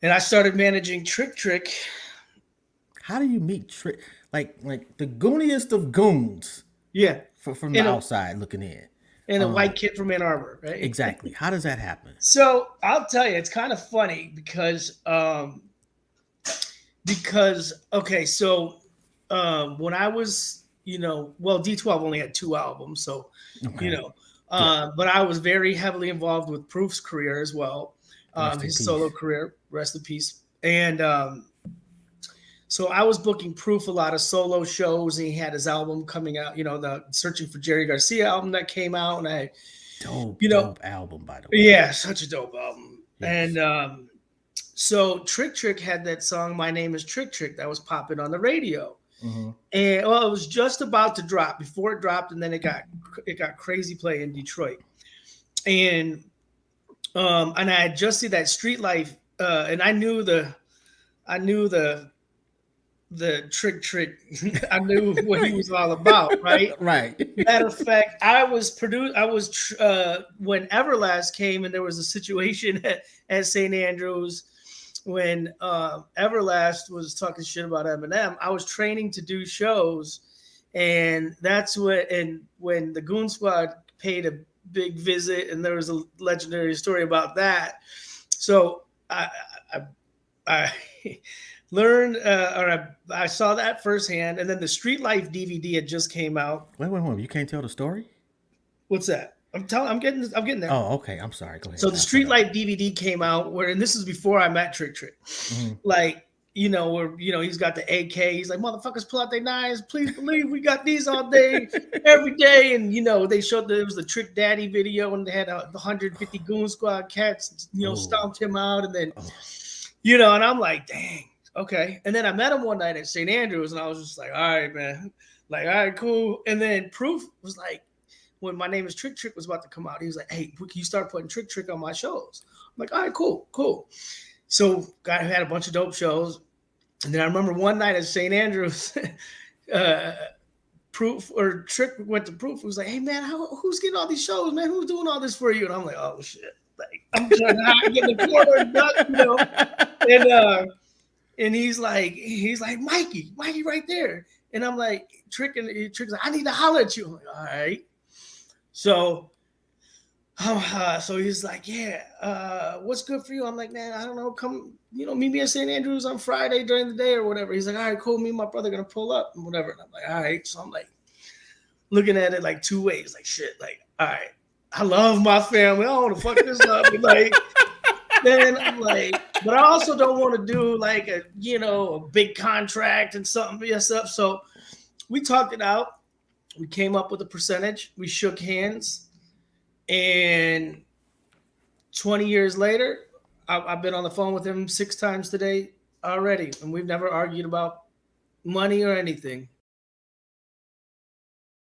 And I started managing Trick Trick. How do you meet Trick? Like the gooniest of goons Yeah, from the and a outside looking in. white Um, kid from Ann Arbor, right? exactly. How does that happen? So I'll tell you, it's kind of funny because okay, so when I was, well, D12 only had two albums, so you Okay. know, Yeah. but I was very heavily involved with Proof's career as well, Rest in his solo peace. career, rest in peace, and so I was booking Proof a lot of solo shows, and he had his album coming out, the Searching for Jerry Garcia album that came out, and I, Dope, you know, dope album, by the way. yeah, such a dope album, and Yes. so Trick Trick had that song "My Name Is Trick Trick" that was popping on the radio, Mm-hmm. and well, it was just about to drop before it dropped, and then it got crazy play in Detroit, and and I had just seen that Street Life, and I knew the Trick Trick, I knew what he was all about, right? Right. Matter of fact, I was when Everlast came, and there was a situation at St. Andrews when Everlast was talking shit about Eminem. I was training to do shows, and that's when the Goon Squad paid a big visit, and there was a legendary story about that. So I, I learned, or I saw that firsthand, and then the Street Life DVD had just came out. Wait. You can't tell the story? What's that? I'm getting there. Oh, okay. I'm sorry. Go So ahead. the I'll shut Street up. Life DVD came out, and this is before I met Trick Trick. Mm-hmm. Like, where he's got the AK. He's like, motherfuckers, pull out their knives. Please believe we got these all day, every day. And they showed that it was the Trick Daddy video, and they had 150 Goon Squad cats, Oh, stomped him out, and then oh, and I'm like, dang, okay. And then I met him one night at St. Andrews, and I was just like, all right, man, like, all right, cool. And then Proof was like, when My Name Is Trick Trick was about to come out, he was like, hey, can you start putting Trick Trick on my shows? I'm like, all right, cool. So I had a bunch of dope shows. And then I remember one night at St. Andrews, uh, Proof or Trick went to Proof. It was like, hey man, who's getting all these shows, man? Who's doing all this for you? And I'm like, oh shit. Like I'm trying to hide, get in the corner and duck. And he's like, Mikey right there. And I'm like, Trick's like, I need to holler at you. I'm like, all right. So so he's like, yeah, what's good for you? I'm like, man, I don't know. Come, meet me at St. Andrews on Friday during the day or whatever. He's like, all right, cool. Me and my brother gonna pull up and whatever. And I'm like, all right. So I'm like looking at it like two ways, like shit, like, all right, I love my family. I don't want to fuck this up. And like, then I'm like, but I also don't want to do like a big contract and something mess up. So we talked it out. We came up with a percentage. We shook hands, and 20 years later, I've been on the phone with him 6 times today already, and we've never argued about money or anything.